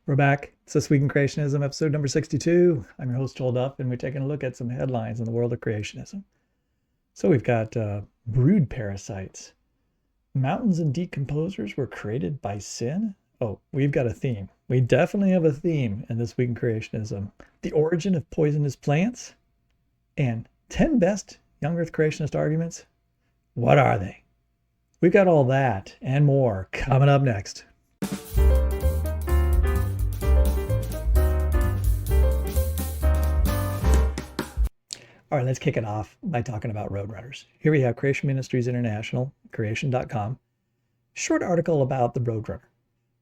We're back. It's This Week in Creationism, episode number 62. I'm your host, Joel Duff, and we're taking a look at some headlines in the world of creationism. So we've got brood parasites. Mountains and decomposers were created by sin? Oh, we've got a theme. We definitely have a theme in This Week in Creationism. The origin of poisonous plants? And 10 best young earth creationist arguments? What are they? We've got all that and more coming up next. All right, let's kick it off by talking about Roadrunners. Here we have Creation Ministries International, creation.com, short article about the Roadrunner.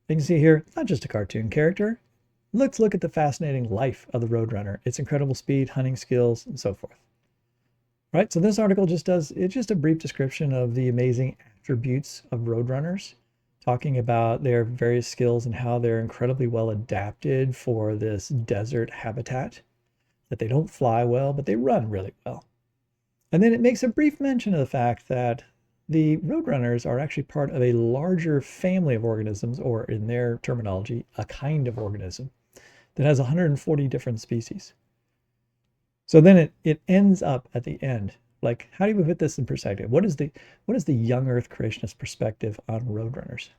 You can see here, it's not just a cartoon character. Let's look at the fascinating life of the Roadrunner, its incredible speed, hunting skills, and so forth. Right, so this article it's just a brief description of the amazing attributes of Roadrunners, talking about their various skills and how they're incredibly well adapted for this desert habitat, that they don't fly well, but they run really well. And then it makes a brief mention of the fact that the Roadrunners are actually part of a larger family of organisms, or in their terminology, a kind of organism that has 140 different species. So then it ends up at the end, like, how do we put this in perspective? What is the young earth creationist perspective on Roadrunners?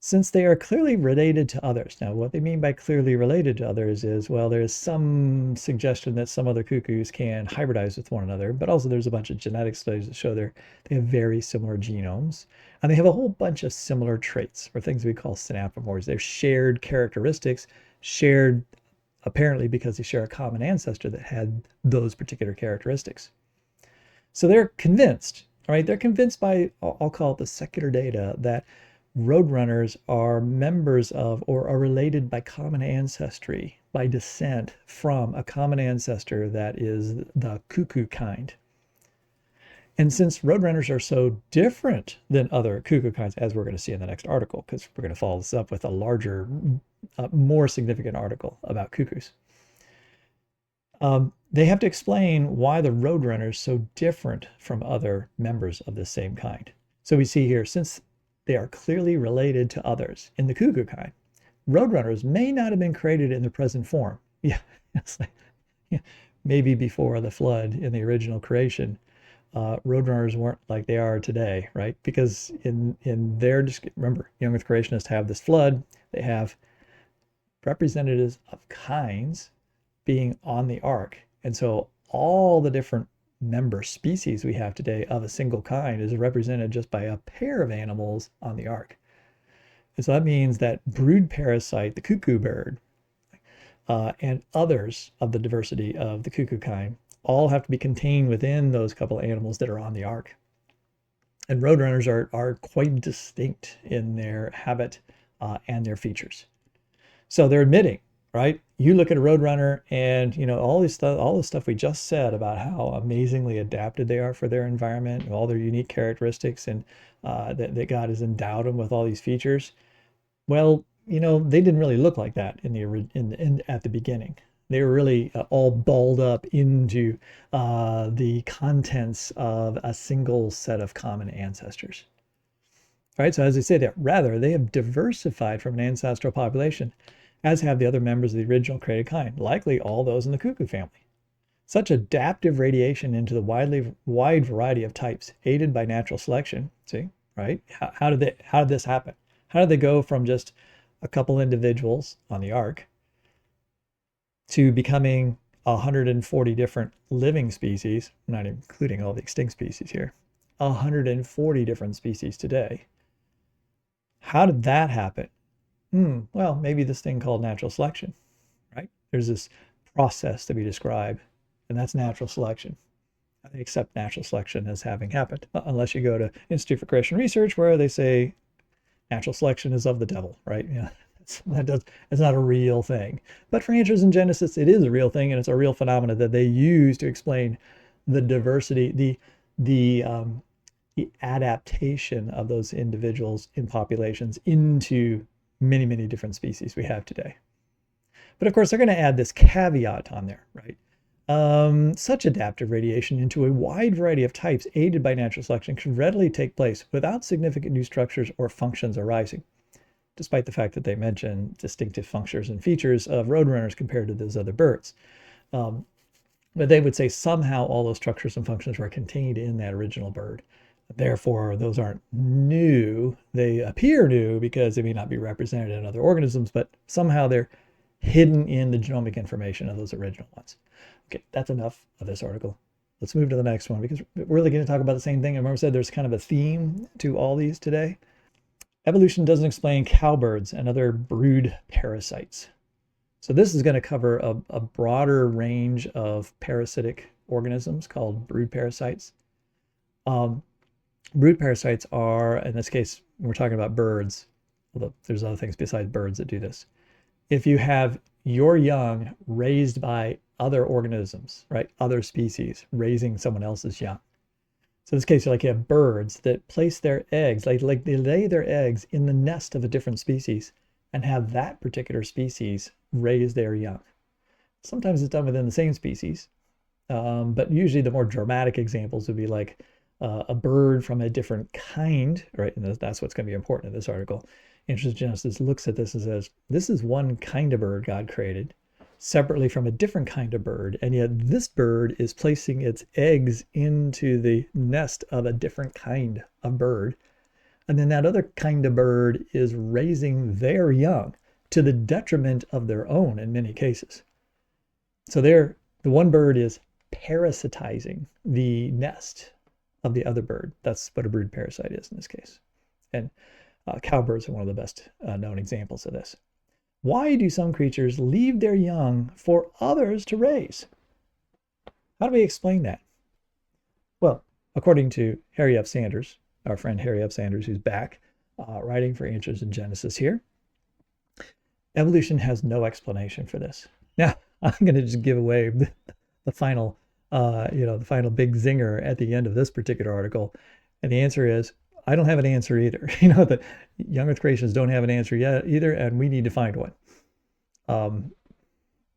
Since they are clearly related to others. Now, what they mean by clearly related to others is, well, there's some suggestion that some other cuckoos can hybridize with one another, but also there's a bunch of genetic studies that show they have very similar genomes, and they have a whole bunch of similar traits, or things we call synapomorphs. They're shared characteristics, shared apparently because they share a common ancestor that had those particular characteristics. So they're convinced, all right? They're convinced by, I'll call it the secular data, that Roadrunners are members of, or are related by common ancestry, by descent from a common ancestor that is the cuckoo kind. And since Roadrunners are so different than other cuckoo kinds, as we're going to see in the next article, because we're going to follow this up with a larger, more significant article about cuckoos, they have to explain why the Roadrunners are so different from other members of the same kind. So we see here, since they are clearly related to others in the cuckoo kind, Roadrunners may not have been created in their present form. Yeah, it's like, yeah, maybe before the flood in the original creation, Roadrunners weren't like they are today, right? Because in their, remember, young earth creationists have this flood. They have representatives of kinds being on the ark. And so all the different member species we have today of a single kind is represented just by a pair of animals on the ark. And so that means that brood parasite, the cuckoo bird, and others of the diversity of the cuckoo kind all have to be contained within those couple of animals that are on the ark. And Roadrunners are quite distinct in their habit and their features. So they're admitting, right? You look at a Roadrunner and, you know, all the stuff we just said about how amazingly adapted they are for their environment, and all their unique characteristics, and that God has endowed them with all these features. Well, you know, they didn't really look like that at the beginning. They were really all balled up into the contents of a single set of common ancestors. Right? So as I say there, rather, they have diversified from an ancestral population, as have the other members of the original created kind, likely all those in the cuckoo family. Such adaptive radiation into the wide variety of types, aided by natural selection. See, right? How did this happen? How did they go from just a couple individuals on the ark to becoming 140 different living species, not including all the extinct species here, 140 different species today? How did that happen? Well, maybe this thing called natural selection, right? There's this process that we describe, and that's natural selection. I accept natural selection as having happened, unless you go to Institute for Creation Research, where they say natural selection is of the devil, right? Yeah, it's not a real thing. But for Answers in Genesis, it is a real thing, and it's a real phenomenon that they use to explain the diversity, the adaptation of those individuals in populations into many, many different species we have today. But of course, they're going to add this caveat on there, right? Such adaptive radiation into a wide variety of types aided by natural selection can readily take place without significant new structures or functions arising. despite the fact that they mention distinctive functions and features of roadrunners compared to those other birds. But they would say somehow all those structures and functions were contained in that original bird. Therefore, those aren't new. They appear new because they may not be represented in other organisms, but somehow they're hidden in the genomic information of those original ones. Okay, that's enough of this article. Let's move to the next one because we're really going to talk about the same thing. I remember I said there's kind of a theme to all these today. Evolution doesn't explain cowbirds and other brood parasites. So this is going to cover a broader range of parasitic organisms called brood parasites. Brood parasites are, in this case, we're talking about birds, although there's other things besides birds that do this. If you have your young raised by other organisms, right, other species raising someone else's young. So in this case, like you have birds that place their eggs, like they lay their eggs in the nest of a different species and have that particular species raise their young. Sometimes it's done within the same species, but usually the more dramatic examples would be like a bird from a different kind, right? And that's what's going to be important in this article. Introgenesis looks at this and says, this is one kind of bird God created separately from a different kind of bird, and yet this bird is placing its eggs into the nest of a different kind of bird. And then that other kind of bird is raising their young to the detriment of their own in many cases. So the one bird is parasitizing the nest of the other bird. That's what a brood parasite is in this case. And cowbirds are one of the best known examples of this. Why do some creatures leave their young for others to raise? How do we explain that? Well, according to Harry F. Sanders, our friend Harry F. Sanders, who's back writing for Answers in Genesis here, evolution has no explanation for this. Now, I'm going to just give away the final, the final big zinger at the end of this particular article, and the answer is I don't have an answer either. The young Earth creationists don't have an answer yet either, and we need to find one.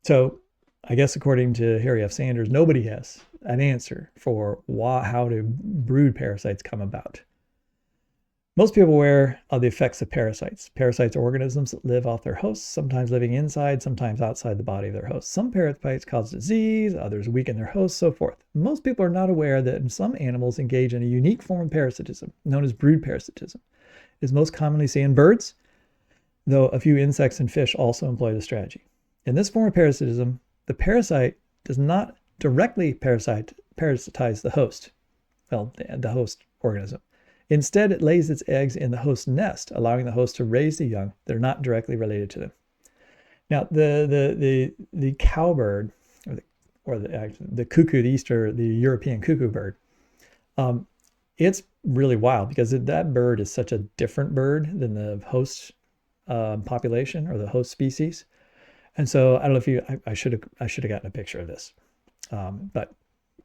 So I guess according to Harry F. Sanders, nobody has an answer for how do brood parasites come about. Most people are aware of the effects of parasites. Parasites are organisms that live off their hosts, sometimes living inside, sometimes outside the body of their host. Some parasites cause disease, others weaken their hosts, so forth. Most people are not aware that some animals engage in a unique form of parasitism, known as brood parasitism. It is most commonly seen in birds, though a few insects and fish also employ the strategy. In this form of parasitism, the parasite does not directly parasitize the host, the host organism. Instead, it lays its eggs in the host nest, allowing the host to raise the young that are not directly related to them. Now, the cowbird, or the cuckoo, the European cuckoo bird, it's really wild because that bird is such a different bird than the host population or the host species. And so I don't know if I should have gotten a picture of this, but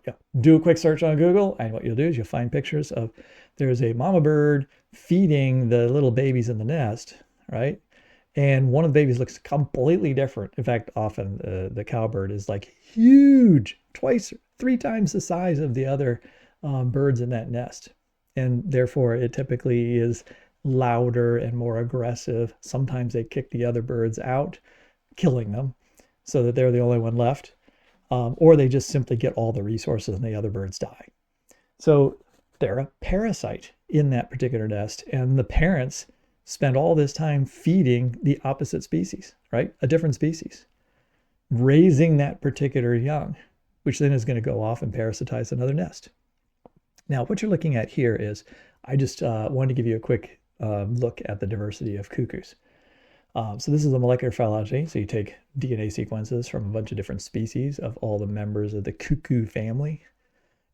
yeah, do a quick search on Google, and what you'll do is you'll find pictures of there's a mama bird feeding the little babies in the nest, right? And one of the babies looks completely different. In fact, often the cowbird is like huge, 3 times the size of the other birds in that nest. And therefore, it typically is louder and more aggressive. Sometimes they kick the other birds out, killing them so that they're the only one left. Or they just simply get all the resources and the other birds die. So they're a parasite in that particular nest, and the parents spend all this time feeding the opposite species, right? A different species, raising that particular young, which then is going to go off and parasitize another nest. Now, what you're looking at here is, I just wanted to give you a quick look at the diversity of cuckoos. So this is a molecular phylogeny. So you take DNA sequences from a bunch of different species of all the members of the cuckoo family,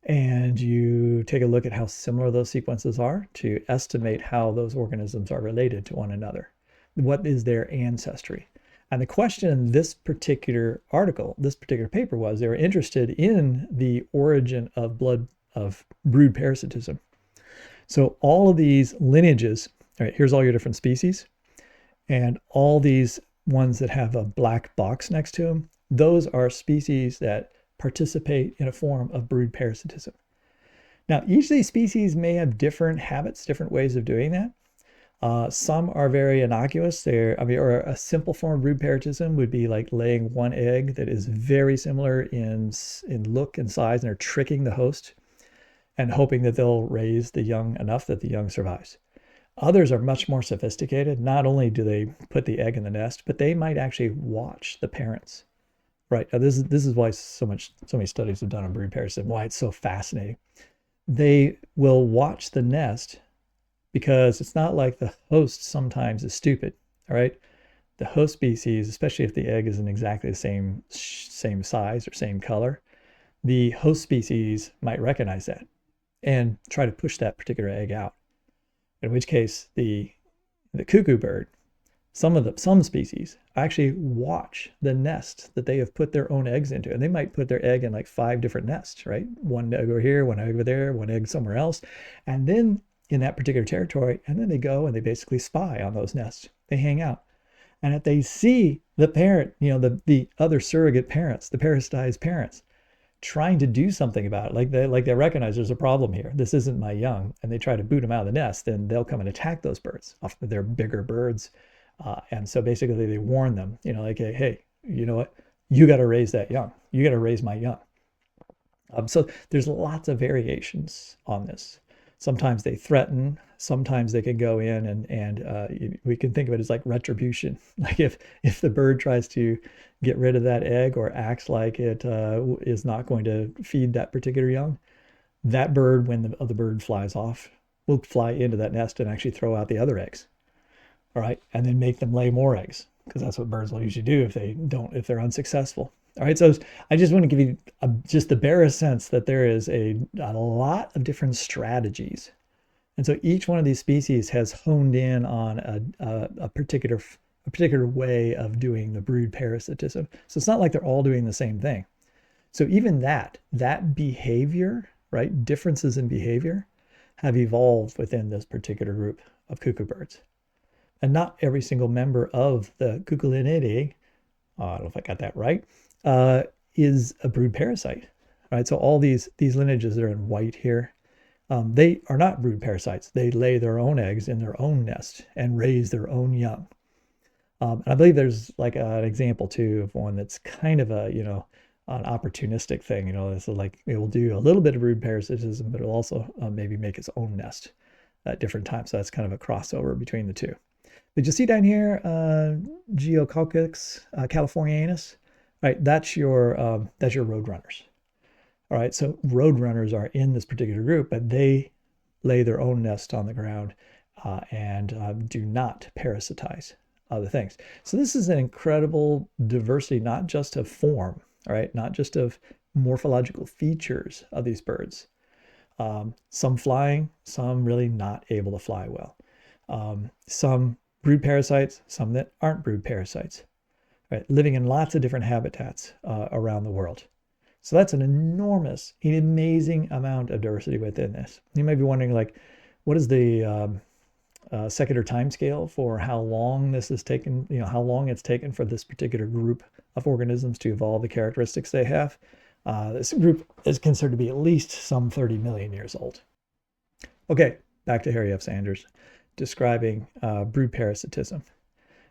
and you take a look at how similar those sequences are to estimate how those organisms are related to one another. What is their ancestry? And the question in this particular article, this particular paper, was they were interested in the origin of brood parasitism. So all of these lineages, all right, here's all your different species. And all these ones that have a black box next to them, those are species that participate in a form of brood parasitism. Now, each of these species may have different habits, different ways of doing that. Some are very innocuous. Or a simple form of brood parasitism would be like laying one egg that is very similar in look and size, and they're tricking the host and hoping that they'll raise the young enough that the young survives. Others are much more sophisticated. Not only do they put the egg in the nest, but they might actually watch the parents. Right. This is why so many studies have done on brood parasitism, why it's so fascinating. They will watch the nest because it's not like the host sometimes is stupid. All right. The host species, especially if the egg isn't exactly the same size or same color, the host species might recognize that and try to push that particular egg out. In which case, the cuckoo bird, some species actually watch the nest that they have put their own eggs into, and they might put their egg in like 5 different nests, right? One egg over here, one egg over there, one egg somewhere else, and then in that particular territory, and then they go and they basically spy on those nests. They hang out, and if they see the parent, the other surrogate parents, the parasitized parents, trying to do something about it, they recognize there's a problem here. This isn't my young, and they try to boot them out of the nest, then they'll come and attack those birds. Often they're bigger birds. And so basically they warn them, like, hey, you know what? You got to raise that young. You got to raise my young. So there's lots of variations on this. Sometimes they threaten. Sometimes they can go in and we can think of it as like retribution. Like if the bird tries to get rid of that egg or acts like it is not going to feed that particular young, that bird, when the other bird flies off, will fly into that nest and actually throw out the other eggs. All right, and then make them lay more eggs, because that's what birds will usually do if they're unsuccessful. All right, so I just want to give you just the barest sense that there is a lot of different strategies, and so each one of these species has honed in on a particular way of doing the brood parasitism. So it's not like they're all doing the same thing. So even that behavior, right, differences in behavior, have evolved within this particular group of cuckoo birds. And not every single member of the Cuculinidae, I don't know if I got that right, is a brood parasite. Right? So all these lineages that are in white here, they are not brood parasites. They lay their own eggs in their own nest and raise their own young. And I believe there's like an example too of one that's kind of an opportunistic thing. It's like it will do a little bit of brood parasitism, but it'll also maybe make its own nest at different times. So that's kind of a crossover between the two. Did you see down here, Geococcus californianus? Right, that's your Roadrunners. All right, so Roadrunners are in this particular group, but they lay their own nest on the ground and do not parasitize other things. So this is an incredible diversity, not just of form, all right, not just of morphological features of these birds. Some flying, some really not able to fly well. Some brood parasites, some that aren't brood parasites, right? Living in lots of different habitats around the world. So that's an enormous, an amazing amount of diversity within this. You might be wondering, like, what is the secular time scale for how long this has taken, how long it's taken for this particular group of organisms to evolve the characteristics they have? This group is considered to be at least some 30 million years old. Okay, back to Harry F. Sanders describing brood parasitism.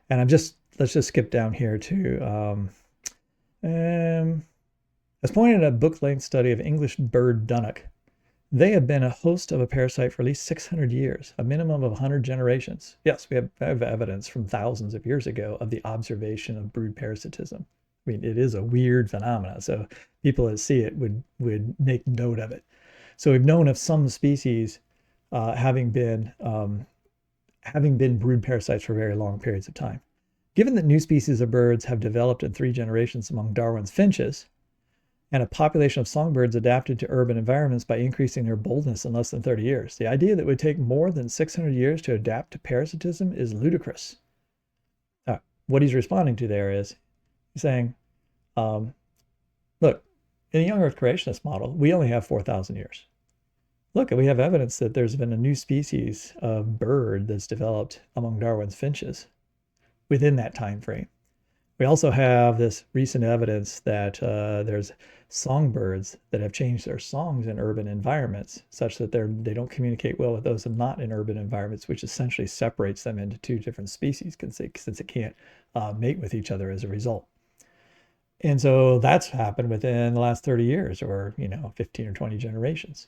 And let's just skip down here to, as pointed in a book-length study of English bird dunnock, they have been a host of a parasite for at least 600 years, a minimum of 100 generations. Yes, we have evidence from thousands of years ago of the observation of brood parasitism. I mean, it is a weird phenomenon, so people that see it would make note of it. So we've known of some species having been brood parasites for very long periods of time. Given that new species of birds have developed in 3 generations among Darwin's finches, and a population of songbirds adapted to urban environments by increasing their boldness in less than 30 years, the idea that it would take more than 600 years to adapt to parasitism is ludicrous. What he's responding to there is he's saying, look, in the young Earth creationist model, we only have 4,000 years. Look, we have evidence that there's been a new species of bird that's developed among Darwin's finches within that time frame. We also have this recent evidence that there's songbirds that have changed their songs in urban environments such that they don't communicate well with those not in urban environments, which essentially separates them into two different species since it can't mate with each other as a result. And so that's happened within the last 30 years or, 15 or 20 generations.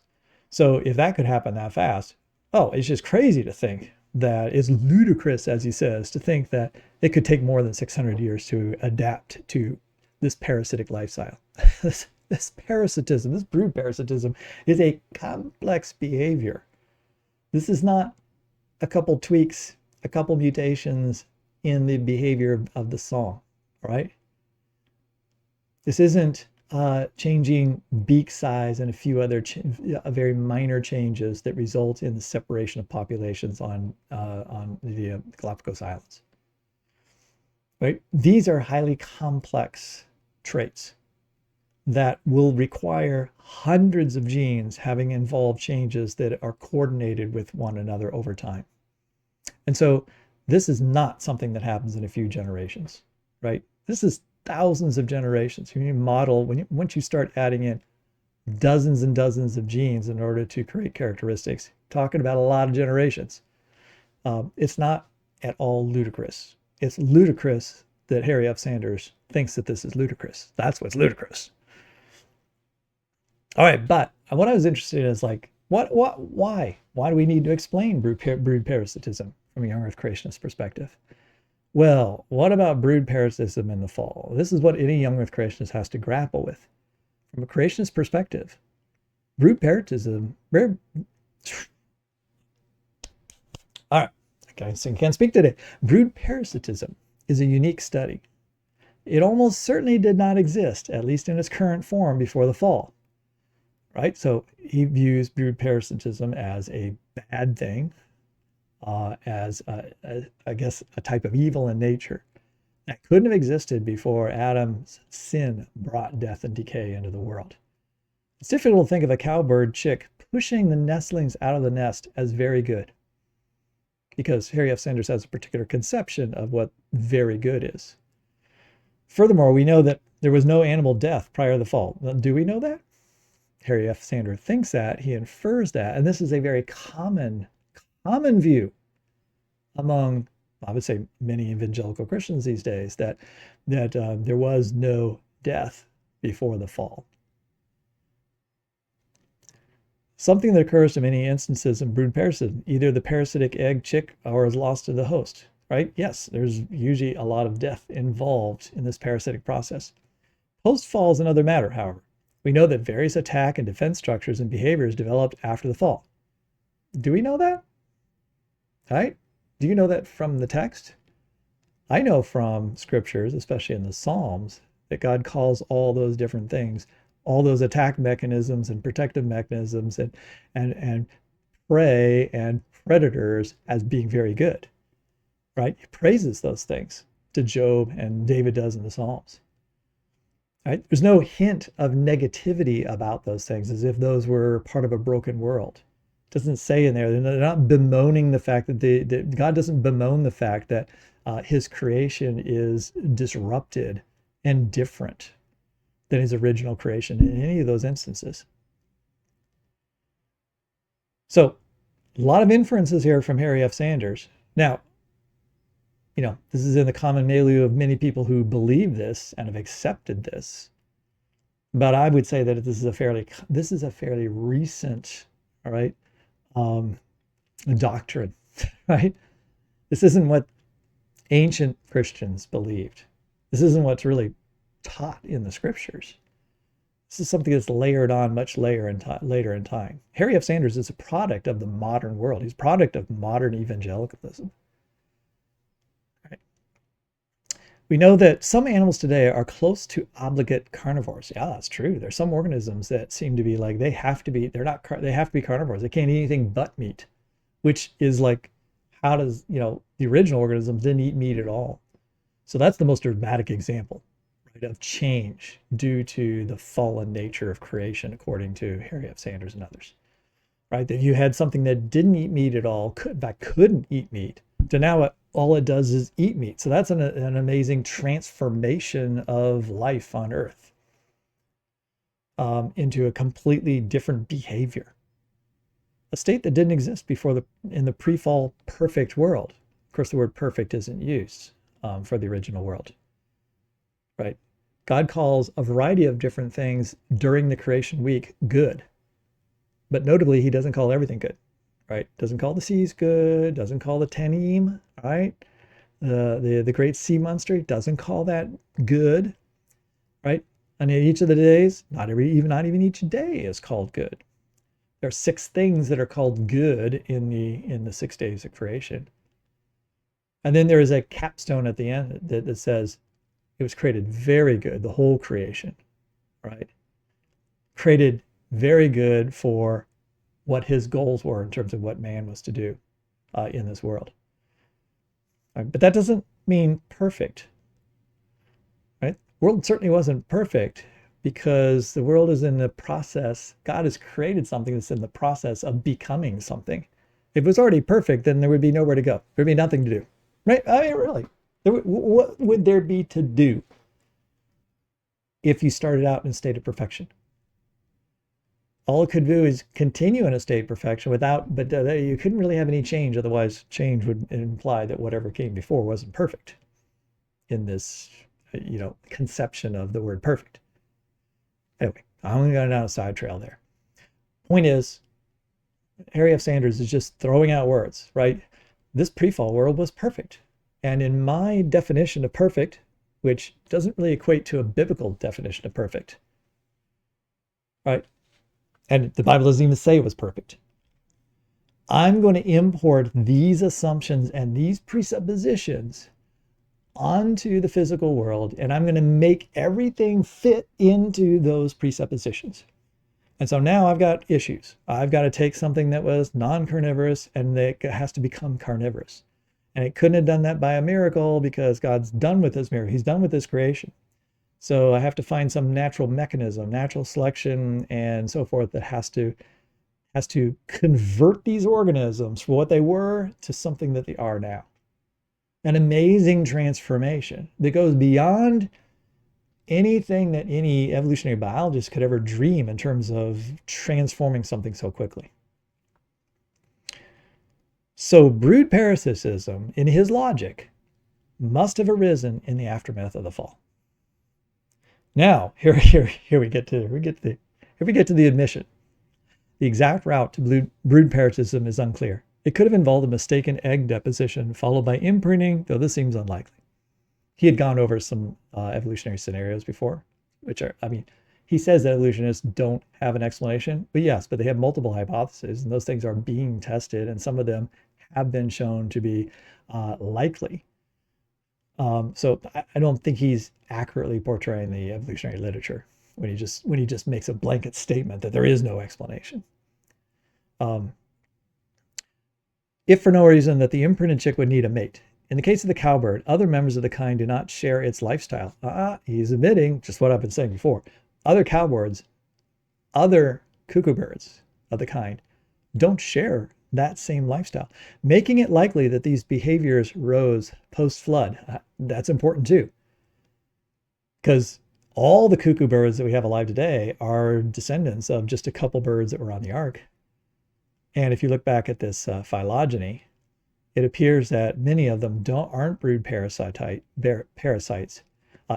So if that could happen that fast, it's just crazy to think that it's ludicrous, as he says, to think that it could take more than 600 years to adapt to this parasitic lifestyle. this parasitism, this brood parasitism is a complex behavior. This is not a couple tweaks, a couple mutations in the behavior of the song, right? This isn't changing beak size and a few other very minor changes that result in the separation of populations on the Galapagos Islands. Right? These are highly complex traits that will require hundreds of genes having involved changes that are coordinated with one another over time. And so this is not something that happens in a few generations, right? This is thousands of generations. When you model, once you start adding in dozens and dozens of genes in order to create characteristics, talking about a lot of generations. It's not at all ludicrous. It's ludicrous that Harry F. Sanders thinks that this is ludicrous. That's what's ludicrous. All right, but what I was interested in is why? Why do we need to explain brood parasitism from a young Earth creationist perspective? Well, what about brood parasitism in the fall? This is what any young Earth creationist has to grapple with. From a creationist perspective, brood parasitism, all right, I can't speak today. Brood parasitism is a unique study. It almost certainly did not exist, at least in its current form, before the fall, right? So he views brood parasitism as a bad thing, as I guess a type of evil in nature that couldn't have existed before Adam's sin brought death and decay into the world. It's difficult to think of a cowbird chick pushing the nestlings out of the nest as very good, because Harry F. Sanders has a particular conception of what very good is. Furthermore, we know that there was no animal death prior to the fall. Do we know that? Harry F. Sanders thinks that, he infers that, and this is a very common view among, I would say, many evangelical Christians these days, that there was no death before the fall. Something that occurs in many instances in brood parasitism, either the parasitic egg chick or is lost to the host, right? Yes, there's usually a lot of death involved in this parasitic process. Post-fall is another matter, however. We know that various attack and defense structures and behaviors developed after the fall. Do we know that? Right? Do you know that from the text? I know from scriptures, especially in the Psalms, that God calls all those different things, all those attack mechanisms and protective mechanisms and prey and predators as being very good, right? He praises those things to Job, and David does in the Psalms. Right? There's no hint of negativity about those things as if those were part of a broken world. It doesn't say in there, they're not bemoaning the fact that God doesn't bemoan the fact that his creation is disrupted and different than his original creation in any of those instances. So a lot of inferences here from Harry F. Sanders. Now, this is in the common milieu of many people who believe this and have accepted this. But I would say that this is a fairly recent, all right, doctrine, right? This isn't what ancient Christians believed. This isn't what's really taught in the scriptures. This is something that's layered on much later in time. Harry F. Sanders is a product of the modern world. He's a product of modern evangelicalism. We know that some animals today are close to obligate carnivores. Yeah, that's true. There's some organisms that seem to be like they have to be carnivores. They can't eat anything but meat, which is like, how does, the original organisms didn't eat meat at all. So that's the most dramatic example, right, of change due to the fallen nature of creation, according to Harry F. Sanders and others, right? That you had something that didn't eat meat at all, couldn't eat meat, to now all it does is eat meat. So that's an amazing transformation of life on Earth into a completely different behavior. A state that didn't exist before in the pre-fall perfect world. Of course, the word perfect isn't used for the original world, right? God calls a variety of different things during the creation week good. But notably, he doesn't call everything good, right? Doesn't call the seas good, doesn't call the Tenim, right? The great sea monster, doesn't call that good, right? And in each of the days, not even each day is called good. There are 6 things that are called good in the 6 days of creation. And then there is a capstone at the end that says it was created very good, the whole creation, right? Created very good for what his goals were in terms of what man was to do in this world. Right? But that doesn't mean perfect, right? The world certainly wasn't perfect because the world is in the process. God has created something that's in the process of becoming something. If it was already perfect, then there would be nowhere to go. There'd be nothing to do, right? I mean, really, what would there be to do if you started out in a state of perfection? All it could do is continue in a state of perfection but you couldn't really have any change. Otherwise, change would imply that whatever came before wasn't perfect in this, conception of the word perfect. Anyway, I'm going to go down a side trail there. Point is, Harry F. Sanders is just throwing out words, right? This pre-fall world was perfect. And in my definition of perfect, which doesn't really equate to a biblical definition of perfect, right? And the Bible doesn't even say it was perfect. I'm going to import these assumptions and these presuppositions onto the physical world, and I'm going to make everything fit into those presuppositions. And so now I've got issues. I've got to take something that was non-carnivorous and it has to become carnivorous. And it couldn't have done that by a miracle because God's done with this miracle. He's done with this creation. So I have to find some natural mechanism, natural selection, and so forth that has to convert these organisms from what they were to something that they are now. An amazing transformation that goes beyond anything that any evolutionary biologist could ever dream in terms of transforming something so quickly. So brood parasitism, in his logic, must have arisen in the aftermath of the fall. Now, here we get to the admission. The exact route to brood parasitism is unclear. It could have involved a mistaken egg deposition followed by imprinting, though this seems unlikely. He had gone over some evolutionary scenarios before, he says that evolutionists don't have an explanation, but they have multiple hypotheses, and those things are being tested, and some of them have been shown to be likely. So I don't think he's accurately portraying the evolutionary literature when he just makes a blanket statement that there is no explanation. If for no reason that the imprinted chick would need a mate. In the case of the cowbird, other members of the kind do not share its lifestyle. He's admitting just what I've been saying before. Other cowbirds, other cuckoo birds of the kind don't share that same lifestyle, making it likely that these behaviors rose post-flood. That's important too, because all the cuckoo birds that we have alive today are descendants of just a couple birds that were on the ark. And if you look back at this phylogeny, it appears that many of them aren't brood parasites.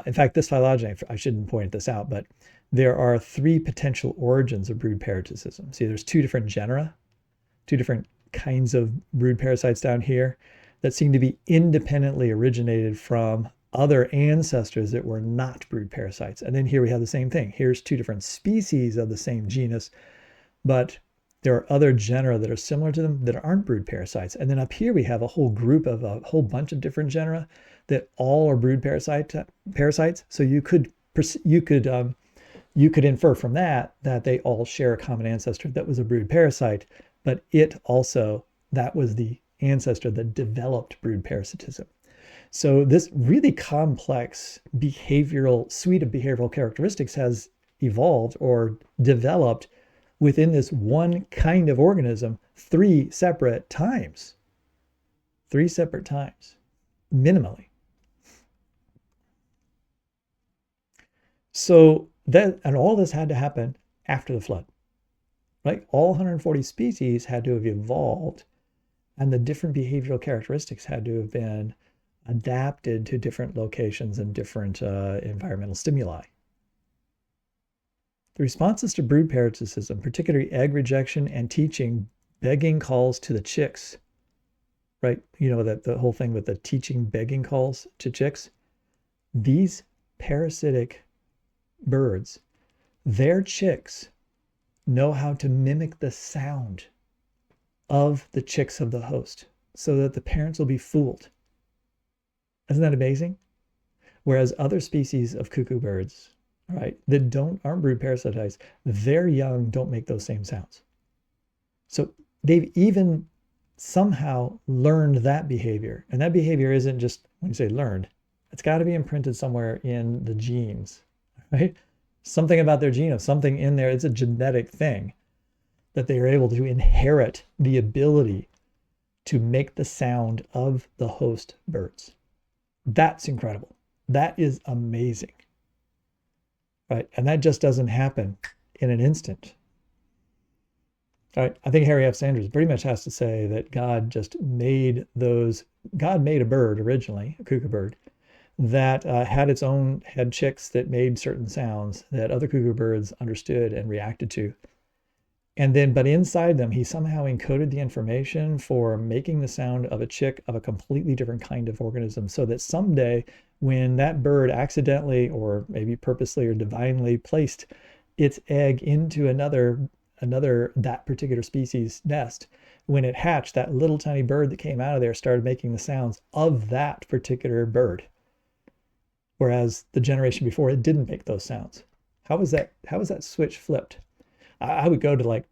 In fact, this phylogeny, I shouldn't point this out, but there are 3 potential origins of brood parasitism. See, there's 2 different genera, 2 different kinds of brood parasites down here that seem to be independently originated from other ancestors that were not brood parasites. And then here we have the same thing. Here's 2 different species of the same genus, but there are other genera that are similar to them that aren't brood parasites. And then up here we have a whole group of a whole bunch of different genera that all are brood parasites. So you could infer from that they all share a common ancestor that was a brood parasite, but that was the ancestor that developed brood parasitism. So this really complex suite of behavioral characteristics has evolved or developed within this one kind of organism 3 separate times. 3 separate times, minimally. So that, and all this had to happen after the flood, right? All 140 species had to have evolved, and the different behavioral characteristics had to have been adapted to different locations and different environmental stimuli. The responses to brood parasitism, particularly egg rejection and teaching, begging calls to the chicks, right? You know, that the whole thing with the teaching begging calls to chicks. These parasitic birds, their chicks know how to mimic the sound of the chicks of the host so that the parents will be fooled. Isn't that amazing? Whereas other species of cuckoo birds, right, that aren't brood parasitized, their young don't make those same sounds. So they've even somehow learned that behavior. And that behavior isn't just, when you say learned, it's got to be imprinted somewhere in the genes, right? Something about their genome, something in there. It's a genetic thing that they are able to inherit the ability to make the sound of the host birds. That's incredible. That is amazing, right? And that just doesn't happen in an instant. All right, I think Harry F. Sanders pretty much has to say that God just made God made a bird originally, a cuckoo bird, that had chicks that made certain sounds that other cuckoo birds understood and reacted to. And then, but inside them, he somehow encoded the information for making the sound of a chick of a completely different kind of organism, so that someday when that bird accidentally or maybe purposely or divinely placed its egg into another that particular species nest, when it hatched, that little tiny bird that came out of there started making the sounds of that particular bird, whereas the generation before it didn't make those sounds. How was that switch flipped? I would go to, like,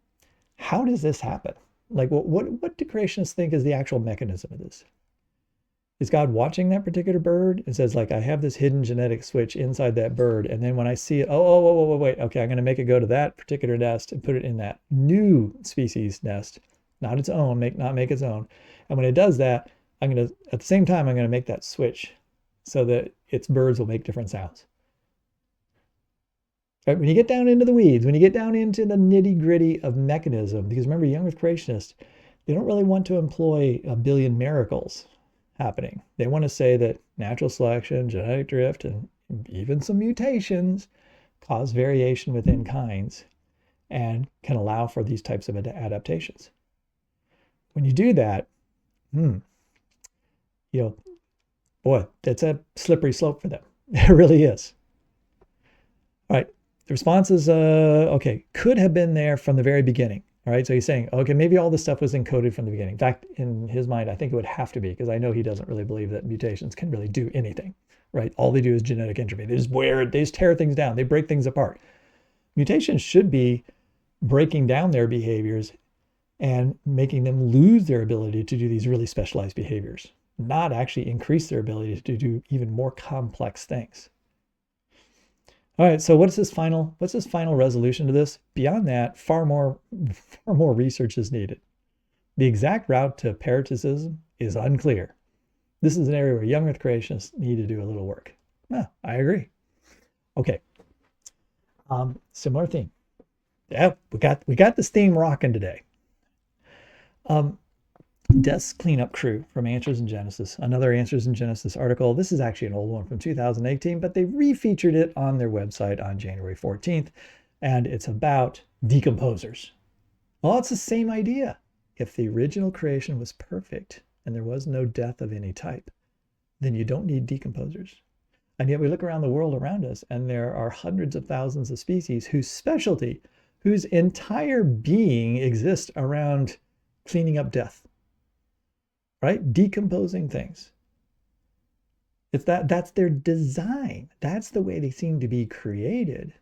how does this happen? Like, what do creationists think is the actual mechanism of this? Is God watching that particular bird and says, like, I have this hidden genetic switch inside that bird, and then when I see it, wait, okay, I'm going to make it go to that particular nest and put it in that new species nest, not its own, not make its own. And when it does that, at the same time, I'm going to make that switch so that its birds will make different sounds. Right? When you get down into the weeds, when you get down into the nitty gritty of mechanism, because remember, young Earth creationists, they don't really want to employ a billion miracles happening. They want to say that natural selection, genetic drift, and even some mutations cause variation within kinds and can allow for these types of adaptations. When you do that, boy, it's a slippery slope for them. It really is. All right. The response is, okay, could have been there from the very beginning. All right, so he's saying, okay, maybe all this stuff was encoded from the beginning. In fact, in his mind, I think it would have to be, because I know he doesn't really believe that mutations can really do anything, right? All they do is genetic entropy. They just tear things down. They break things apart. Mutations should be breaking down their behaviors and making them lose their ability to do these really specialized behaviors, not actually increase their ability to do even more complex things. All right, so what's this final resolution to this? Beyond that, far more research is needed. The exact route to parasitism is unclear. This is an area where young Earth creationists need to do a little work. Yeah, I agree. Okay. Similar theme. Yeah, we got this theme rocking today. Death's cleanup crew from Answers in Genesis, another Answers in Genesis article. This is actually an old one from 2018, but they refeatured it on their website on January 14th, and it's about decomposers. Well, it's the same idea. If the original creation was perfect and there was no death of any type, then you don't need decomposers. And yet we look around the world around us, and there are hundreds of thousands of species whose entire being exists around cleaning up death. Right? Decomposing things. That's their design. That's the way they seem to be created.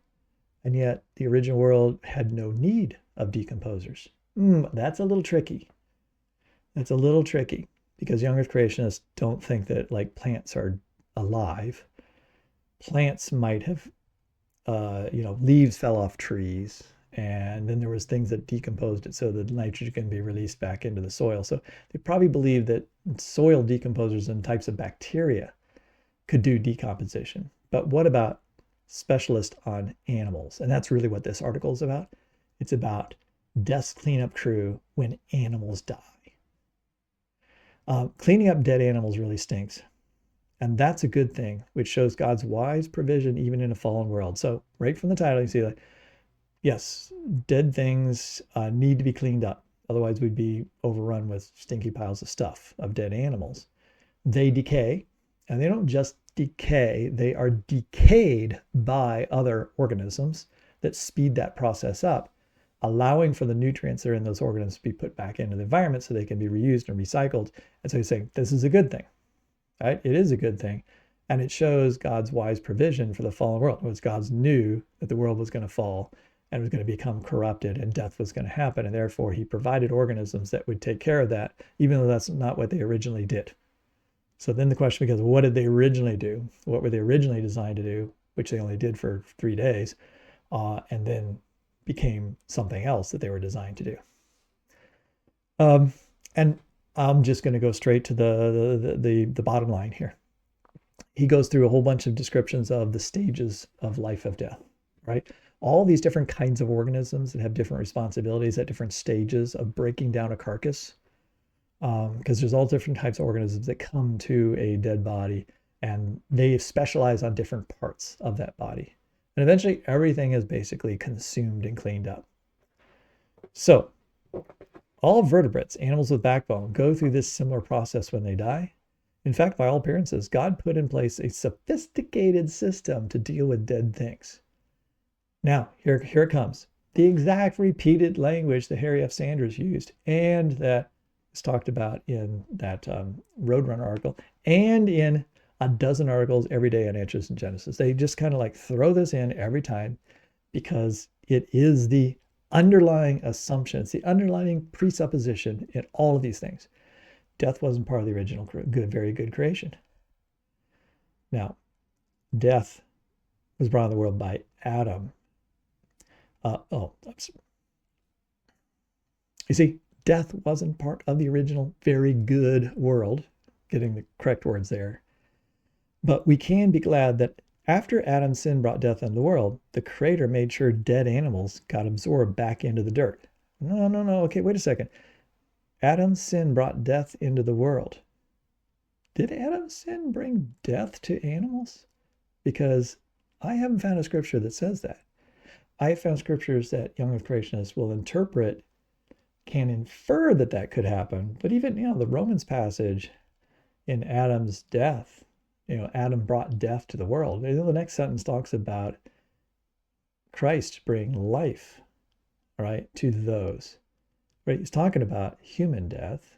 And yet the original world had no need of decomposers. That's a little tricky. That's a little tricky, because young Earth creationists don't think that, like, plants are alive. Plants might have, leaves fell off trees and then there was things that decomposed it so the nitrogen can be released back into the soil. So they probably believed that soil decomposers and types of bacteria could do decomposition. But what about specialists on animals? And that's really what this article is about. It's about death's cleanup crew when animals die. Cleaning up dead animals really stinks. And that's a good thing, which shows God's wise provision even in a fallen world. So right from the title, you see like, yes, dead things need to be cleaned up. Otherwise, we'd be overrun with stinky piles of stuff, of dead animals. They decay, and they don't just decay, they are decayed by other organisms that speed that process up, allowing for the nutrients that are in those organisms to be put back into the environment so they can be reused and recycled. And so he's saying, this is a good thing, right? It is a good thing. And it shows God's wise provision for the fallen world. It was God's knew that the world was going to fall and was going to become corrupted and death was going to happen. And therefore he provided organisms that would take care of that, even though that's not what they originally did. So then the question becomes, what did they originally do? What were they originally designed to do, which they only did for 3 days, and then became something else that they were designed to do. And I'm just going to go straight to the bottom line here. He goes through a whole bunch of descriptions of the stages of life of death, right? All these different kinds of organisms that have different responsibilities at different stages of breaking down a carcass. Because there's all different types of organisms that come to a dead body and they specialize on different parts of that body. And eventually everything is basically consumed and cleaned up. So all vertebrates, animals with backbone, go through this similar process when they die. In fact, by all appearances, God put in place a sophisticated system to deal with dead things. Now, here it comes. The exact repeated language that Harry F. Sanders used and that is talked about in that Roadrunner article and in a dozen articles every day on Answers in Genesis. They just kind of like throw this in every time because it is the underlying assumption. It's the underlying presupposition in all of these things. Death wasn't part of the original very good creation. Now, death was brought in the world by Adam. You see, death wasn't part of the original very good world. Getting the correct words there. But we can be glad that after Adam's sin brought death into the world, the Creator made sure dead animals got absorbed back into the dirt. No. Okay, wait a second. Adam's sin brought death into the world. Did Adam's sin bring death to animals? Because I haven't found a scripture that says that. I have found scriptures that young earth creationists will interpret, can infer that that could happen. But even, the Romans passage in Adam's death, Adam brought death to the world. The next sentence talks about Christ bringing life, right, to those. Right? He's talking about human death.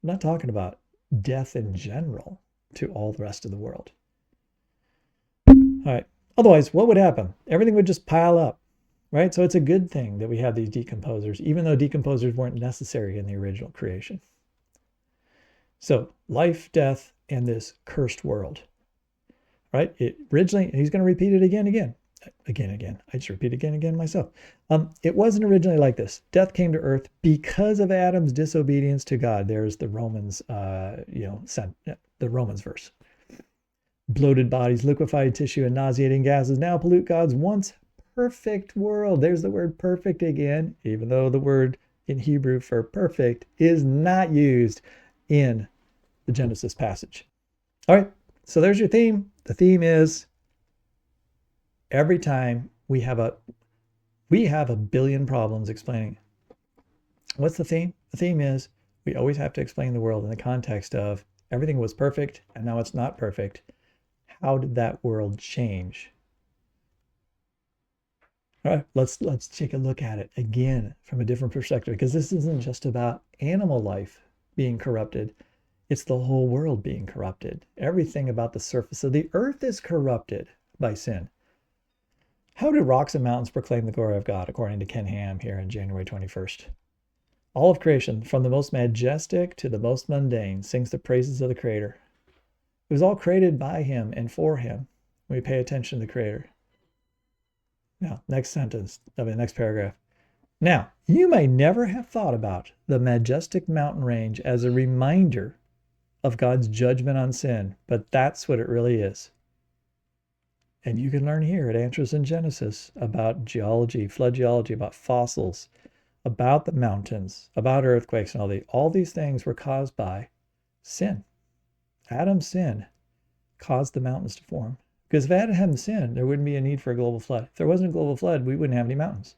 I'm not talking about death in general to all the rest of the world. All right. Otherwise, what would happen? Everything would just pile up, right? So it's a good thing that we have these decomposers, even though decomposers weren't necessary in the original creation. So life, death, and this cursed world, right? It originally, he's going to repeat it again. I just repeat again myself. It wasn't originally like this. Death came to earth because of Adam's disobedience to God. There's the Romans, the Romans verse. Bloated bodies, liquefied tissue, and nauseating gases now pollute God's once perfect world. There's the word perfect again, even though the word in Hebrew for perfect is not used in the Genesis passage. All right, so there's your theme. The theme is every time we have a billion problems explaining. What's the theme? The theme is we always have to explain the world in the context of everything was perfect and now it's not perfect. How did that world change? All right, let's take a look at it again from a different perspective, because this isn't just about animal life being corrupted. It's the whole world being corrupted. Everything about the surface of the earth is corrupted by sin. How do rocks and mountains proclaim the glory of God, according to Ken Ham here on January 21st? All of creation, from the most majestic to the most mundane, sings the praises of the Creator. It was all created by Him and for Him. We pay attention to the Creator. Now, next sentence, next paragraph. Now, you may never have thought about the majestic mountain range as a reminder of God's judgment on sin, but that's what it really is. And you can learn here at Answers in Genesis about geology, flood geology, about fossils, about the mountains, about earthquakes, and all these things were caused by sin. Adam's sin caused the mountains to form. Because if Adam hadn't sinned, there wouldn't be a need for a global flood. If there wasn't a global flood, we wouldn't have any mountains.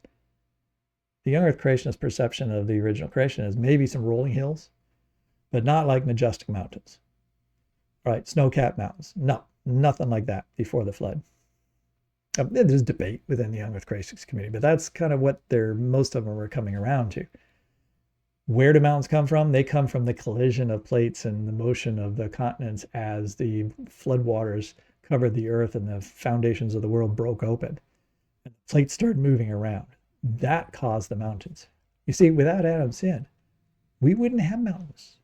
The young earth creationist perception of the original creation is maybe some rolling hills, but not like majestic mountains. Right, snow-capped mountains. No, nothing like that before the flood. There's debate within the young earth creationist community, but that's kind of what most of them are coming around to. Where do mountains come from? They come from the collision of plates and the motion of the continents as the floodwaters covered the earth and the foundations of the world broke open. And the plates started moving around. That caused the mountains. You see, without Adam's sin, we wouldn't have mountains.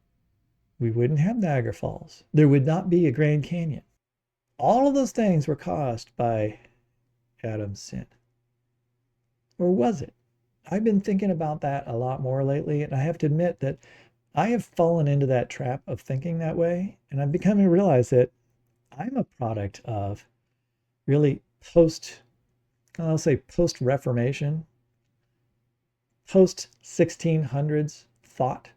We wouldn't have Niagara Falls. There would not be a Grand Canyon. All of those things were caused by Adam's sin. Or was it? I've been thinking about that a lot more lately, and I have to admit that I have fallen into that trap of thinking that way, and I'm becoming to realize that I'm a product of really post-Reformation, post-1600s thought,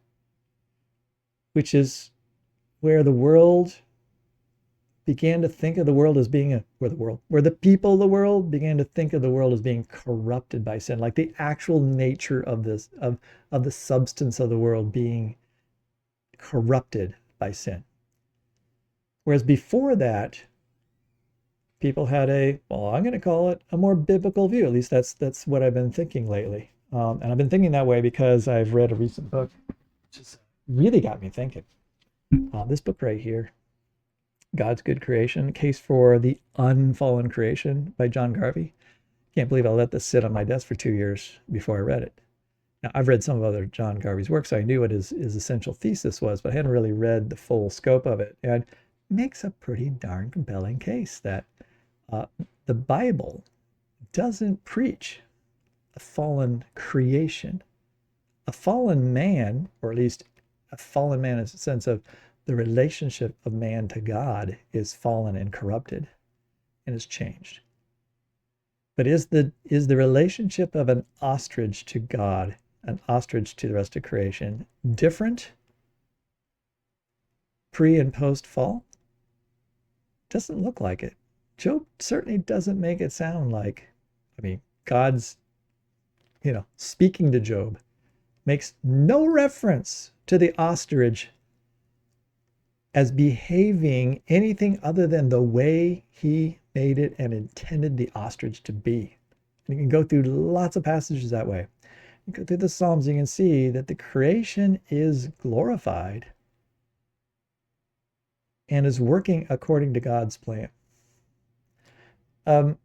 which is where the world began to think of the world as being where the people of the world began to think of the world as being corrupted by sin, like the actual nature of this, of the substance of the world being corrupted by sin. Whereas before that, people had I'm going to call it a more biblical view. At least that's what I've been thinking lately. And I've been thinking that way because I've read a recent book, which has really got me thinking. This book right here, God's Good Creation, Case for the Unfallen Creation by John Garvey. Can't believe I let this sit on my desk for 2 years before I read it. Now, I've read some of other John Garvey's work, so I knew what his essential thesis was, but I hadn't really read the full scope of it. And it makes a pretty darn compelling case that the Bible doesn't preach a fallen creation. A fallen man, or at least a fallen man in the sense of the relationship of man to God, is fallen and corrupted and is changed. But is the relationship of an ostrich to God, an ostrich to the rest of creation, different pre and post fall? Doesn't look like it. Job certainly doesn't make it sound like, God's, speaking to Job, makes no reference to the ostrich as behaving anything other than the way he made it and intended the ostrich to be. And you can go through lots of passages that way. You go through the Psalms, you can see that the creation is glorified and is working according to God's plan. But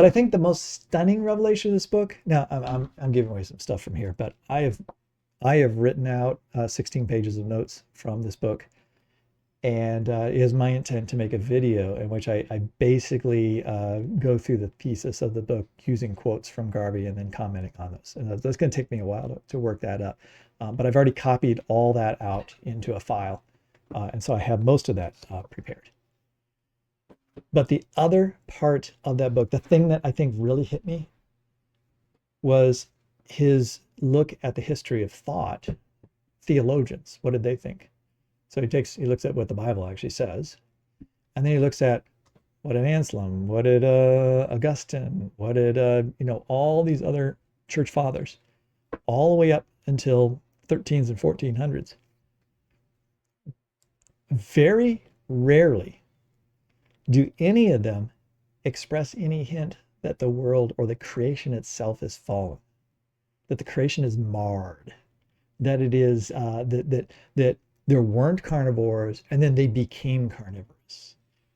I think the most stunning revelation of this book, now I'm giving away some stuff from here, but I have written out 16 pages of notes from this book, and it is my intent to make a video in which I basically go through the thesis of the book using quotes from Garvey and then commenting on those. And that's going to take me a while to work that up. But I've already copied all that out into a file, and so I have most of that prepared. But the other part of that book, the thing that I think really hit me, was his look at the history of thought. Theologians, what did they think? So he looks at what the Bible actually says, and then he looks at what did Anselm, what did Augustine, what did all these other church fathers, all the way up until 13s and 1400s. Very rarely do any of them express any hint that the world or the creation itself is fallen, that the creation is marred, that it is that there weren't carnivores and then they became carnivorous,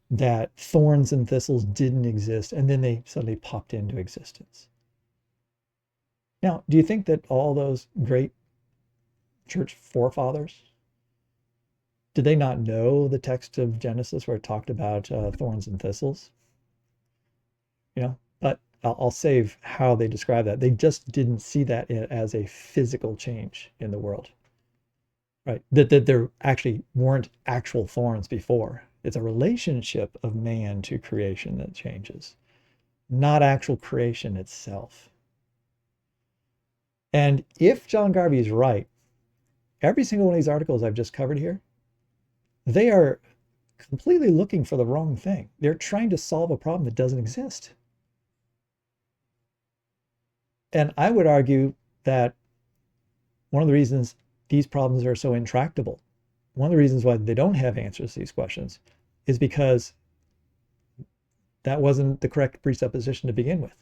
that thorns and thistles didn't exist and then they suddenly popped into existence. Now, do you think that all those great church forefathers Did they not know the text of Genesis where it talked about thorns and thistles? But I'll save how they describe that. They just didn't see that as a physical change in the world, right? That there actually weren't actual thorns before. It's a relationship of man to creation that changes, not actual creation itself. And if John Garvey is right, every single one of these articles I've just covered here, they are completely looking for the wrong thing. They're trying to solve a problem that doesn't exist. And I would argue that one of the reasons these problems are so intractable, one of the reasons why they don't have answers to these questions, is because that wasn't the correct presupposition to begin with.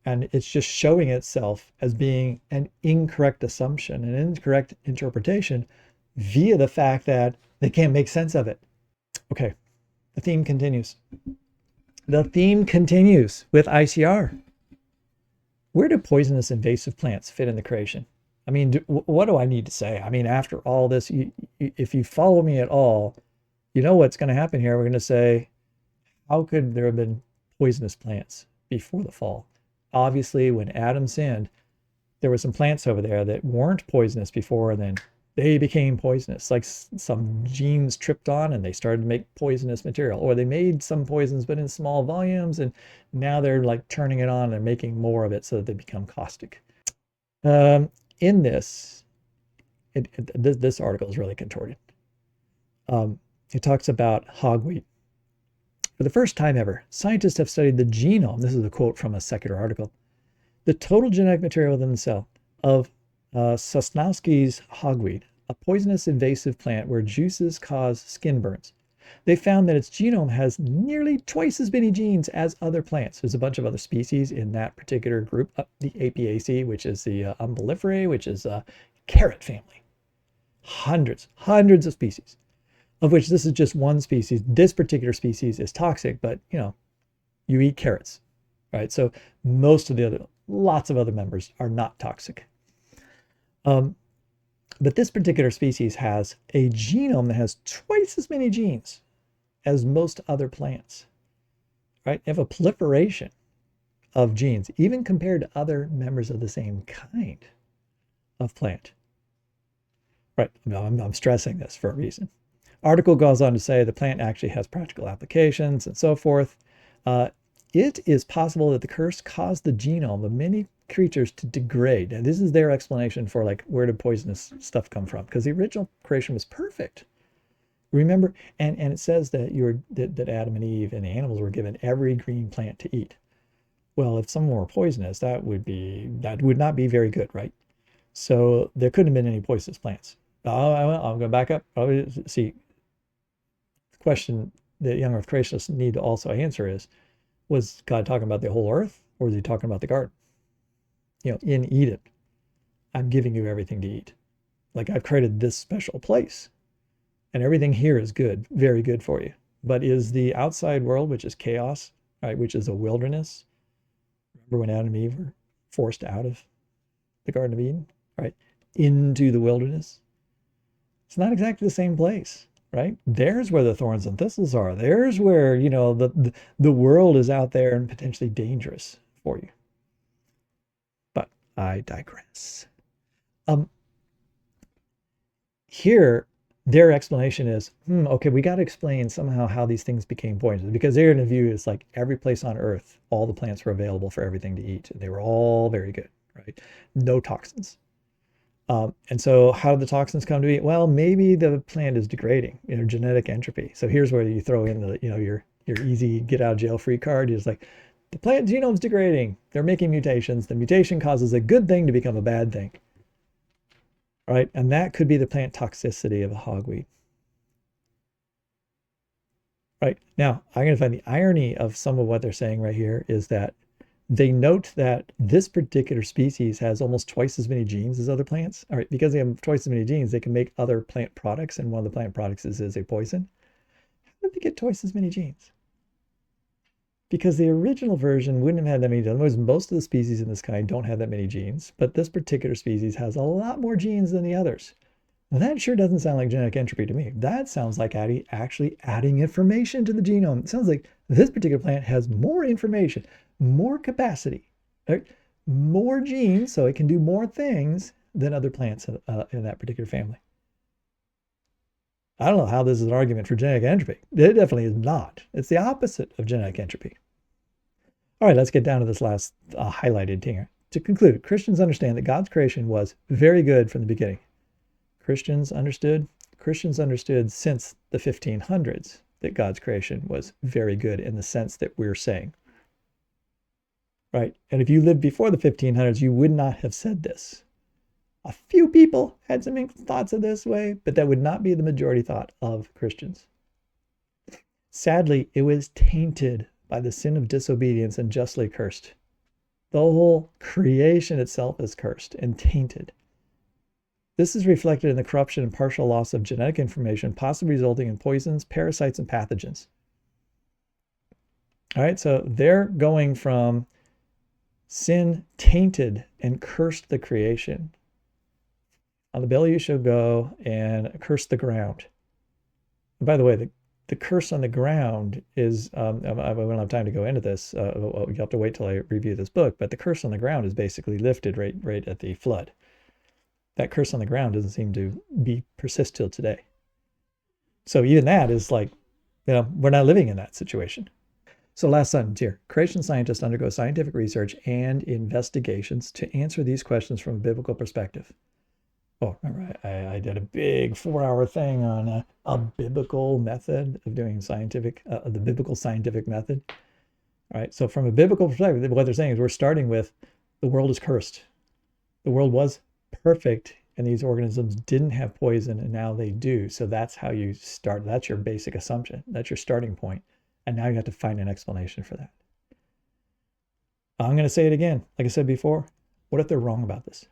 And it's just showing itself as being an incorrect assumption, an incorrect interpretation via the fact that they can't make sense of it. Okay, the theme continues. The theme continues with ICR. Where do poisonous invasive plants fit in the creation? I mean, what do I need to say? I mean, after all this, if you follow me at all, you know what's going to happen here. We're going to say, how could there have been poisonous plants before the fall? Obviously, when Adam sinned, there were some plants over there that weren't poisonous before, and then they became poisonous. Like some genes tripped on and they started to make poisonous material, or they made some poisons but in small volumes, and now they're like turning it on and making more of it so that they become caustic. In this, this article is really contorted. It talks about hogweed. For the first time ever, scientists have studied the genome. This is a quote from a secular article. The total genetic material within the cell of Sosnowski's hogweed, a poisonous invasive plant where juices cause skin burns. They found that its genome has nearly twice as many genes as other plants. There's a bunch of other species in that particular group, the Apiaceae, which is the Umbelliferae, which is a carrot family. Hundreds of species, of which this is just one species. This particular species is toxic, but you eat carrots, right? So most of the other, lots of other members are not toxic. But this particular species has a genome that has twice as many genes as most other plants, right? They have a proliferation of genes, even compared to other members of the same kind of plant, right? I'm stressing this for a reason. Article goes on to say the plant actually has practical applications and so forth. It is possible that the curse caused the genome of many creatures to degrade. And this is their explanation for like, where did poisonous stuff come from? Because the original creation was perfect. Remember, and it says that that Adam and Eve and the animals were given every green plant to eat. Well, if some were poisonous, that would not be very good, right? So there couldn't have been any poisonous plants. I'm going to back up. See, the question that young earth creationists need to also answer is, was God talking about the whole earth, or was he talking about the garden? In Eden, I'm giving you everything to eat. Like, I've created this special place, and everything here is good, very good for you. But is the outside world, which is chaos, right, which is a wilderness? Remember when Adam and Eve were forced out of the Garden of Eden, right, into the wilderness? It's not exactly the same place, right? There's where the thorns and thistles are. There's where, the world is out there and potentially dangerous for you. But I digress. Here, their explanation is, okay, we got to explain somehow how these things became poisonous, because their view is like every place on earth, all the plants were available for everything to eat. They were all very good, right? No toxins. And so how did the toxins come to be? Well, maybe the plant is degrading, genetic entropy. So here's where you throw in the, your easy get out of jail free card. It's like, the plant genome's degrading. They're making mutations. The mutation causes a good thing to become a bad thing. Right? And that could be the plant toxicity of a hogweed. Right? Now, I'm going to find the irony of some of what they're saying right here is that they note that this particular species has almost twice as many genes as other plants. All right, because they have twice as many genes, they can make other plant products, and one of the plant products is a poison. How did they get twice as many genes? Because the original version wouldn't have had that many genes. Otherwise, most of the species in this kind don't have that many genes, but this particular species has a lot more genes than the others. That sure doesn't sound like genetic entropy to me. That sounds like actually adding information to the genome. It sounds like this particular plant has more information, more capacity, right? More genes, so it can do more things than other plants in that particular family. I don't know how this is an argument for genetic entropy. It definitely is not. It's the opposite of genetic entropy. All right, let's get down to this last highlighted here. To conclude, Christians understand that God's creation was very good from the beginning. Christians understood since the 1500s that God's creation was very good in the sense that we're saying. Right? And if you lived before the 1500s, you would not have said this. A few people had some thoughts of this way, but that would not be the majority thought of Christians. Sadly, it was tainted by the sin of disobedience and justly cursed. The whole creation itself is cursed and tainted. This is reflected in the corruption and partial loss of genetic information, possibly resulting in poisons, parasites, and pathogens. All right, so they're going from sin tainted and cursed the creation. On the belly you shall go and curse the ground. And by the way, the curse on the ground is, I won't have time to go into this. You have to wait till I review this book, but the curse on the ground is basically lifted right at the flood. That curse on the ground doesn't seem to persist till today. So even that is like, we're not living in that situation. So last sentence here, creation scientists undergo scientific research and investigations to answer these questions from a biblical perspective. Oh, remember, I did a big 4-hour thing on a biblical method of doing the biblical scientific method. All right, so from a biblical perspective, what they're saying is we're starting with the world is cursed. The world was perfect, and these organisms didn't have poison, and now they do. So that's how you start. That's your basic assumption. That's your starting point. And now you have to find an explanation for that. I'm going to say it again. Like I said before, what if they're wrong about this?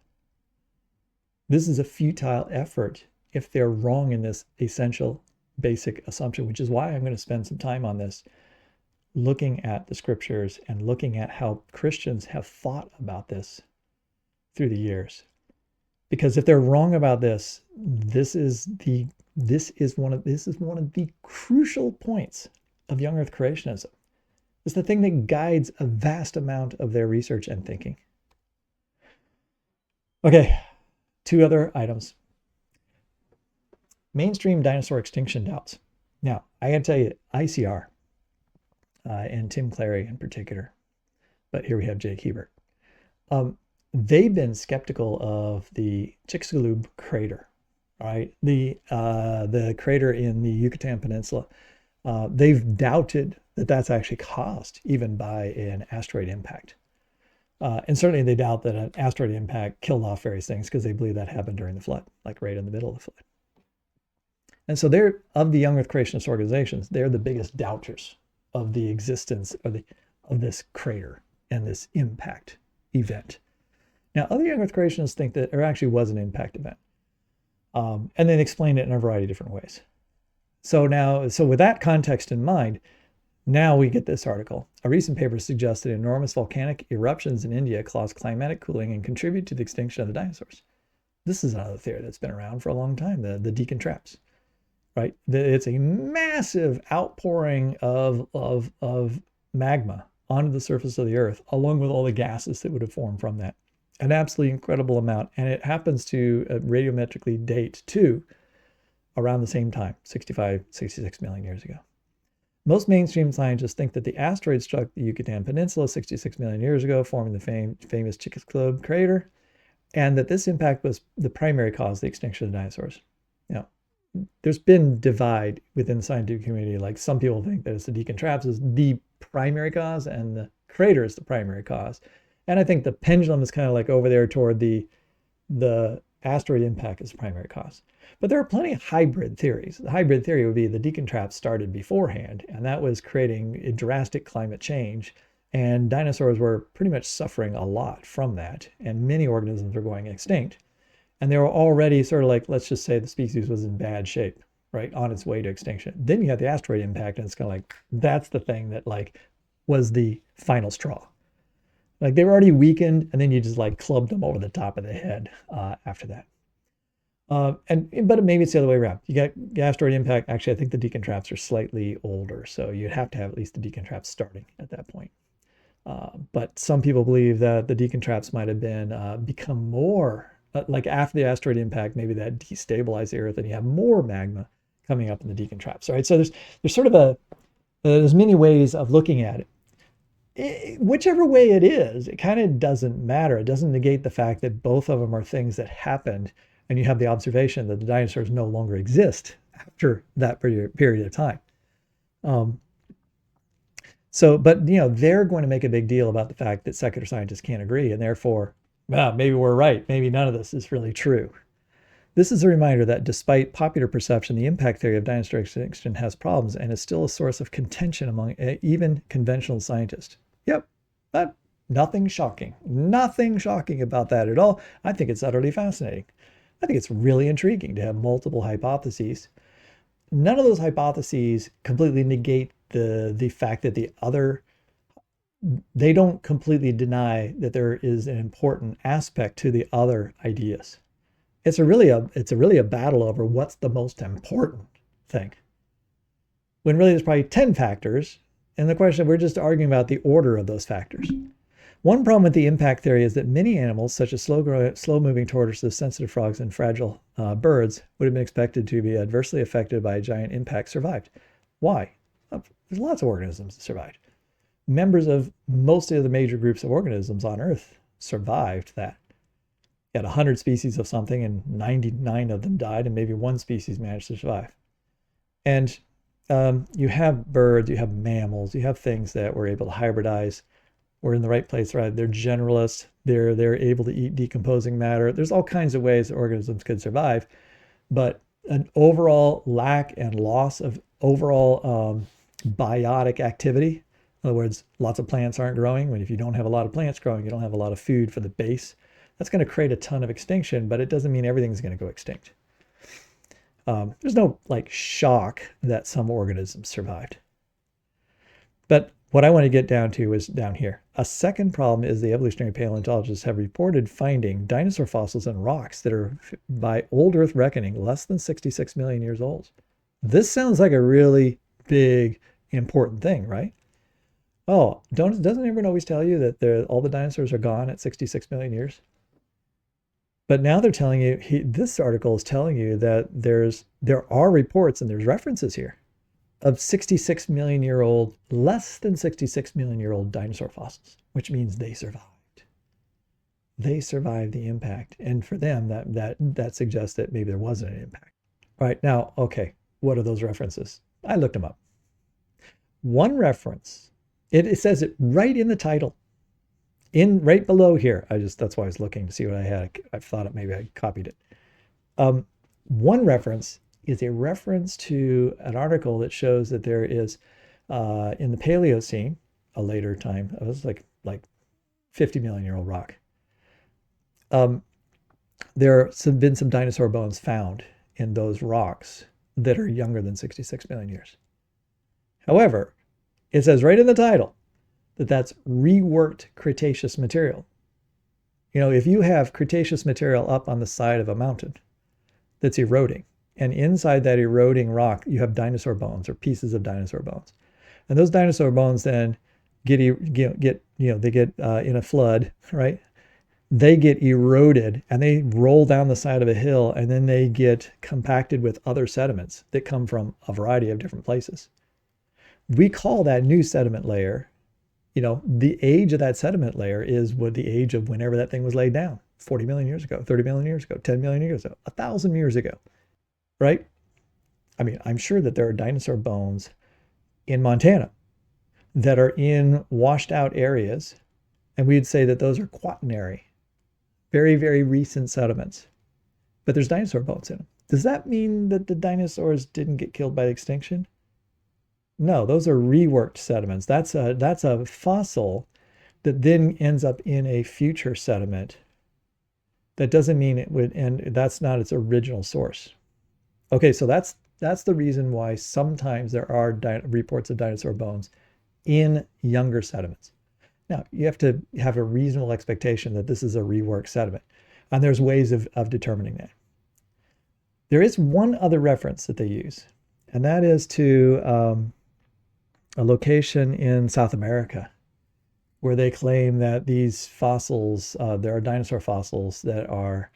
This is a futile effort if they're wrong in this essential basic assumption, which is why I'm going to spend some time on this, looking at the scriptures and looking at how Christians have thought about this through the years. Because if they're wrong about this, this is one of the crucial points of young earth creationism. It's the thing that guides a vast amount of their research and thinking. Okay, 2 other items. Mainstream dinosaur extinction doubts. Now, I gotta tell you, ICR and Tim Clary in particular, but here we have Jake Hebert. They've been skeptical of the Chicxulub crater, right? The crater in the Yucatan Peninsula. They've doubted that that's actually caused even by an asteroid impact. And certainly they doubt that an asteroid impact killed off various things because they believe that happened during the flood, like right in the middle of the flood. And so they're, of the young earth creationist organizations, they're the biggest doubters of the existence of this crater and this impact event. Now, other young earth creationists think that there actually was an impact event. And then explain it in a variety of different ways. So with that context in mind, now we get this article. A recent paper suggested enormous volcanic eruptions in India cause climatic cooling and contribute to the extinction of the dinosaurs. This is another theory that's been around for a long time, the Deacon traps, right? It's a massive outpouring of magma onto the surface of the earth, along with all the gases that would have formed from that. An absolutely incredible amount. And it happens to radiometrically date to around the same time, 65, 66 million years ago. Most mainstream scientists think that the asteroid struck the Yucatan Peninsula 66 million years ago, forming the famous Chicxulub crater, and that this impact was the primary cause of the extinction of the dinosaurs. Now, there's been divide within the scientific community. Like some people think that it's the Deacon traps is the primary cause and the crater is the primary cause. And I think the pendulum is kind of like over there toward the asteroid impact is the primary cause. But there are plenty of hybrid theories. The hybrid theory would be the Deacon traps started beforehand, and that was creating a drastic climate change. And dinosaurs were pretty much suffering a lot from that, and many organisms were going extinct. And they were already sort of like, let's just say the species was in bad shape, right, on its way to extinction. Then you have the asteroid impact, and it's kind of like, that's the thing that like was the final straw. Like they were already weakened, and then you just like clubbed them over the top of the head after that. But maybe it's the other way around. You got asteroid impact. Actually, I think the deacon traps are slightly older, so you'd have to have at least the deacon traps starting at that point. But some people believe that the deacon traps might have been become more like after the asteroid impact, maybe that destabilized the Earth, and you have more magma coming up in the deacon traps. Right. So there's sort of there's many ways of looking at it. Whichever way it is, it kind of doesn't matter. It doesn't negate the fact that both of them are things that happened, and you have the observation that the dinosaurs no longer exist after that period of time. But they're going to make a big deal about the fact that secular scientists can't agree, and therefore, maybe we're right. Maybe none of this is really true. This is a reminder that despite popular perception, the impact theory of dinosaur extinction has problems and is still a source of contention among even conventional scientists. Yep, but nothing shocking. Nothing shocking about that at all. I think it's utterly fascinating. I think it's really intriguing to have multiple hypotheses. None of those hypotheses completely negate the fact that they don't completely deny that there is an important aspect to the other ideas. It's really a battle over what's the most important thing. When really there's probably 10 factors, and the question, we're just arguing about the order of those factors. One problem with the impact theory is that many animals, such as slow-moving tortoises, sensitive frogs, and fragile birds, would have been expected to be adversely affected by a giant impact, survived. Why? There's lots of organisms that survived. Members of most of the major groups of organisms on Earth survived that. You had 100 species of something, and 99 of them died, and maybe one species managed to survive. And you have birds, you have mammals, you have things that were able to hybridize. We're in the right place, right? They're generalists. They're able to eat decomposing matter. There's all kinds of ways that organisms could survive, but an overall lack and loss of overall biotic activity. In other words, lots of plants aren't growing. If you don't have a lot of plants growing, you don't have a lot of food for the base. That's going to create a ton of extinction, but it doesn't mean everything's going to go extinct. There's no shock that some organisms survived. But what I want to get down to is down here. A second problem is the evolutionary paleontologists have reported finding dinosaur fossils in rocks that are, by old Earth reckoning, less than 66 million years old. This sounds like a really big, important thing, right? Oh, doesn't everyone always tell you that all the dinosaurs are gone at 66 million years? But now they're telling you, this article is telling you that there are reports and there's references here of 66 million year old, less than 66 million year old dinosaur fossils, which means they survived. They survived the impact. And for them, that suggests that maybe there wasn't an impact. All right, now, okay, what are those references? I looked them up. One reference, it says it right in the title, right below here. That's why I was looking to see what I had. I thought maybe I copied it. One reference is a reference to an article that shows that there is, in the Paleocene, a later time, it was like 50 million year old rock. There have been some dinosaur bones found in those rocks that are younger than 66 million years. However, it says right in the title that that's reworked Cretaceous material. If you have Cretaceous material up on the side of a mountain that's eroding, and inside that eroding rock, you have dinosaur bones or pieces of dinosaur bones. And those dinosaur bones then get in a flood, right? They get eroded and they roll down the side of a hill, and then they get compacted with other sediments that come from a variety of different places. We call that new sediment layer, the age of that sediment layer is the age of whenever that thing was laid down, 40 million years ago, 30 million years ago, 10 million years ago, 1,000 years ago. Right? I mean, I'm sure that there are dinosaur bones in Montana that are in washed out areas, and we'd say that those are quaternary, very, very recent sediments. But there's dinosaur bones in them. Does that mean that the dinosaurs didn't get killed by extinction? No, those are reworked sediments. That's a fossil that then ends up in a future sediment. That doesn't mean it would, and that's not its original source. Okay, so that's the reason why sometimes there are reports of dinosaur bones in younger sediments. Now, you have to have a reasonable expectation that this is a reworked sediment, and there's ways of determining that. There is one other reference that they use, and that is to a location in South America where they claim that these fossils, there are dinosaur fossils that are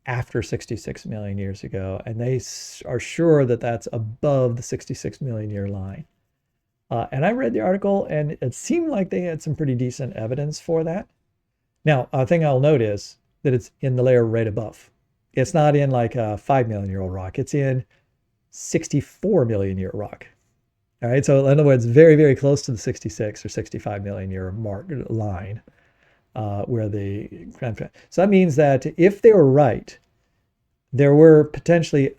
after 66 million years ago, and they are sure that that's above the 66 million year line. And I read the article, and it seemed like they had some pretty decent evidence for that. Now, a thing I'll note is that it's in the layer right above. It's not in like a 5 million year old rock. It's in 64 million year rock. All right. So in other words, very, very close to the 66 or 65 million year mark line where the so that means that if they were right, there were potentially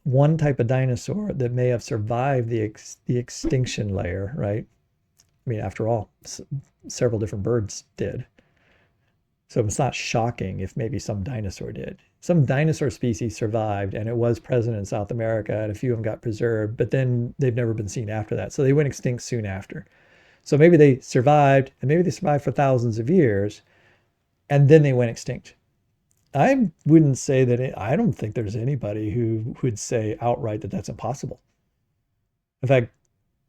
one type of dinosaur that may have survived the extinction layer, right? I mean, after all, several different birds did. So it's not shocking if maybe some dinosaur did. Some dinosaur species survived, and it was present in South America, and a few of them got preserved, but then they've never been seen after that. So they went extinct soon after. So maybe they survived, and maybe they survived for thousands of years, and then they went extinct. I wouldn't say that, I don't think there's anybody who would say outright that that's impossible. In fact,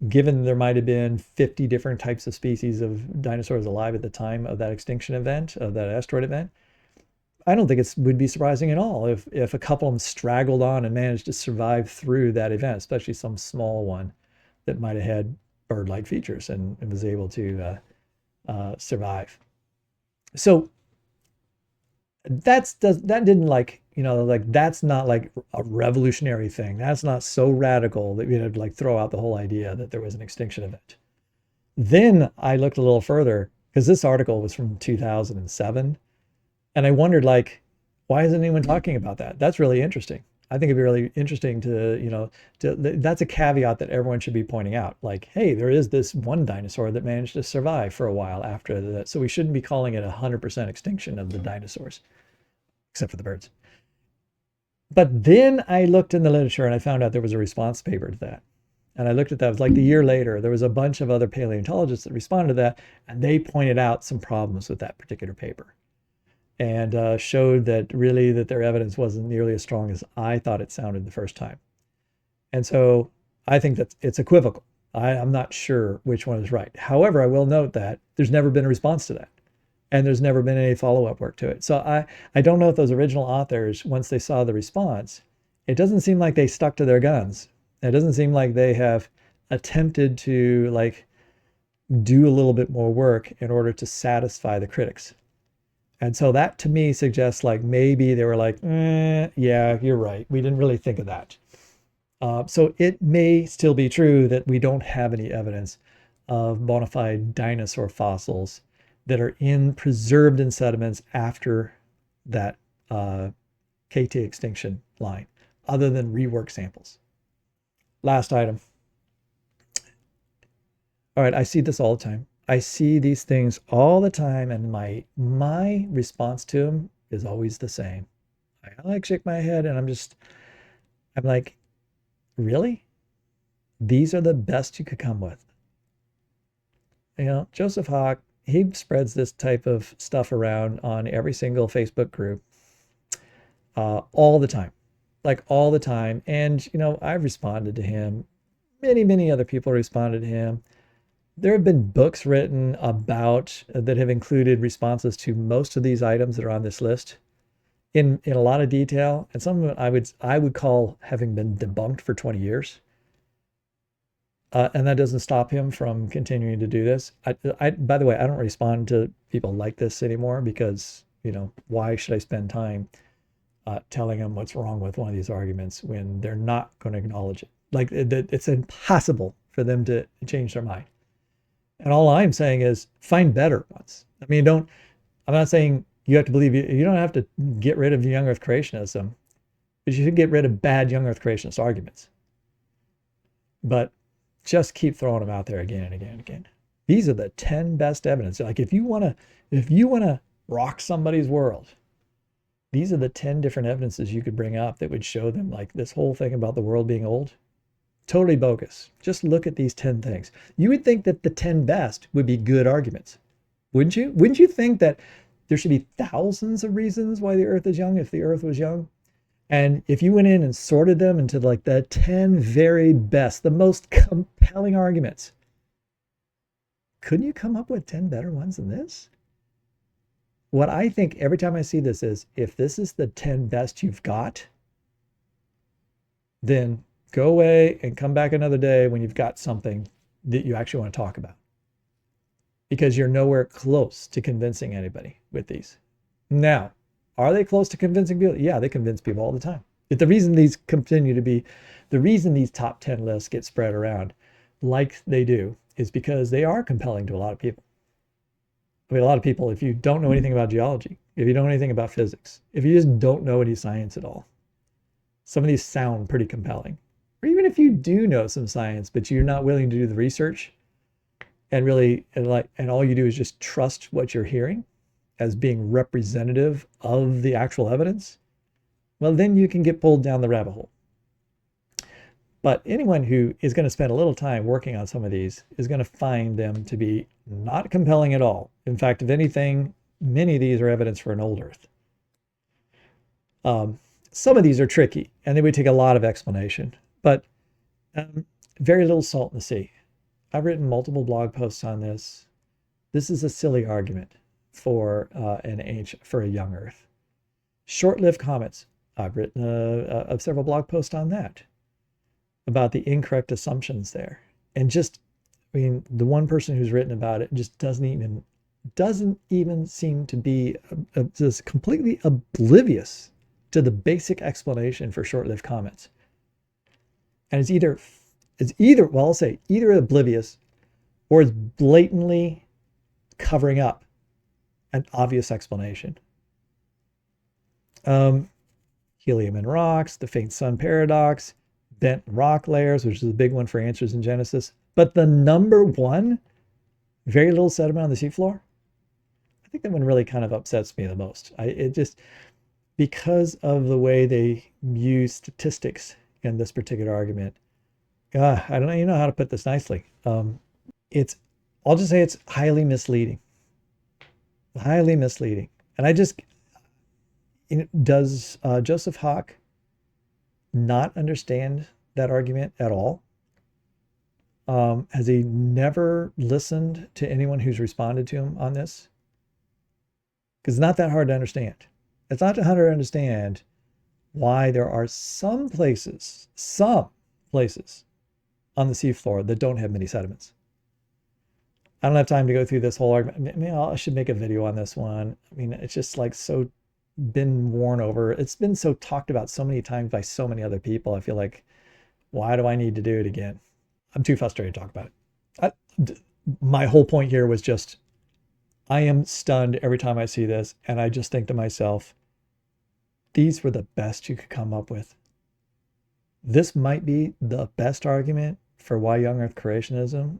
given there might have been 50 different types of species of dinosaurs alive at the time of that extinction event, of that asteroid event, I don't think it would be surprising at all if a couple of them straggled on and managed to survive through that event, especially some small one that might have had bird-like features and was able to survive. So that didn't that's not like a revolutionary thing. That's not so radical that we'd like throw out the whole idea that there was an extinction event. Then I looked a little further because this article was from 2007, and I wondered why isn't anyone talking about that? That's really interesting. I think it'd be really interesting to that's a caveat that everyone should be pointing out. Like, hey, there is this one dinosaur that managed to survive for a while after that. So we shouldn't be calling it 100% extinction of the dinosaurs, except for the birds. But then I looked in the literature and I found out there was a response paper to that. And I looked at that, it was like a year later, there was a bunch of other paleontologists that responded to that, and they pointed out some problems with that particular paper and showed that really that their evidence wasn't nearly as strong as I thought it sounded the first time. And so I think that it's equivocal. I'm not sure which one is right. However, I will note that there's never been a response to that. And there's never been any follow-up work to it. So I don't know if those original authors, once they saw the response, it doesn't seem like they stuck to their guns. It doesn't seem like they have attempted to do a little bit more work in order to satisfy the critics. And so that to me suggests maybe they were yeah, you're right. We didn't really think of that. So it may still be true that we don't have any evidence of bona fide dinosaur fossils that are preserved in sediments after that KT extinction line, other than rework samples. Last item. All right, I see this all the time. I see these things all the time, and my response to them is always the same. I shake my head, and I'm like, really? These are the best you could come with. Joseph Hawk, he spreads this type of stuff around on every single Facebook group all the time, all the time. And, I've responded to him. Many, many other people responded to him. There have been books written about that have included responses to most of these items that are on this list in a lot of detail. And some of them I would call having been debunked for 20 years. And that doesn't stop him from continuing to do this. By the way, I don't respond to people like this anymore because, why should I spend time telling them what's wrong with one of these arguments when they're not going to acknowledge it? It's impossible for them to change their mind. And all I'm saying is find better ones. I mean, I'm not saying you have to believe, you don't have to get rid of young earth creationism, but you should get rid of bad young earth creationist arguments. But just keep throwing them out there again and again and again. These are the 10 best evidence. If you want to rock somebody's world, these are the 10 different evidences you could bring up that would show them this whole thing about the world being old. Totally bogus. Just look at these 10 things. You would think that the 10 best would be good arguments. Wouldn't you? Wouldn't you think that there should be thousands of reasons why the earth is young if the earth was young? And if you went in and sorted them into like the 10 very best, the most compelling arguments, couldn't you come up with 10 better ones than this? What I think every time I see this is, if this is the 10 best you've got, then go away and come back another day when you've got something that you actually want to talk about. Because you're nowhere close to convincing anybody with these. Now, are they close to convincing people? Yeah, they convince people all the time. But the reason these continue to be, the reason these top 10 lists get spread around like they do is because they are compelling to a lot of people. I mean, a lot of people, if you don't know anything about geology, if you don't know anything about physics, if you just don't know any science at all, some of these sound pretty compelling. Or even if you do know some science, but you're not willing to do the research and really, and all you do is just trust what you're hearing as being representative of the actual evidence, well, then you can get pulled down the rabbit hole. But anyone who is going to spend a little time working on some of these is going to find them to be not compelling at all. In fact, if anything, many of these are evidence for an old Earth. Some of these are tricky, and they would take a lot of explanation, but very little salt in the sea. I've written multiple blog posts on this. This is a silly argument for a young Earth. Short-lived comets. I've written several blog posts on that, about the incorrect assumptions there. And just, I mean, the one person who's written about it just doesn't even seem to be just completely oblivious to the basic explanation for short-lived comets. And it's either, well, I'll say either oblivious or it's blatantly covering up an obvious explanation. Helium in rocks, the faint sun paradox, bent rock layers, which is a big one for answers in Genesis. But the number one, very little sediment on the seafloor, I think that one really kind of upsets me the most. It just, because of the way they use statistics in this particular argument, I don't even know how to put this nicely. I'll just say it's highly misleading. Highly misleading. And does Joseph Hawk not understand that argument at all? Has he never listened to anyone who's responded to him on this? Because it's not that hard to understand. It's not that hard to understand why there are some places on the seafloor that don't have many sediments. I don't have time to go through this whole argument. Maybe I should make a video on this one. I mean, it's just like so been worn over. It's been so talked about so many times by so many other people. I feel like, why do I need to do it again? I'm too frustrated to talk about it. My whole point here was just, I am stunned every time I see this, and I just think to myself, these were the best you could come up with. This might be the best argument for why young Earth creationism.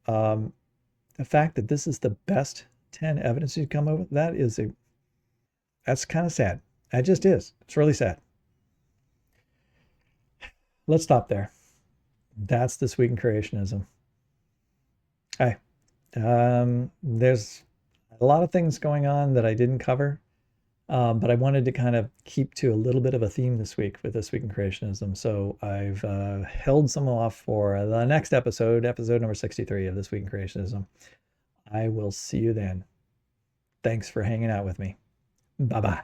The fact that this is the best 10 evidence you come up with, that's kind of sad. It just is. It's really sad. Let's stop there. That's This Week in Creationism. Hi. There's a lot of things going on that I didn't cover, but I wanted to kind of keep to a little bit of a theme this week with This Week in Creationism. So I've held some off for the next episode number 63 of This Week in Creationism. I will see you then. Thanks for hanging out with me. Bye-bye.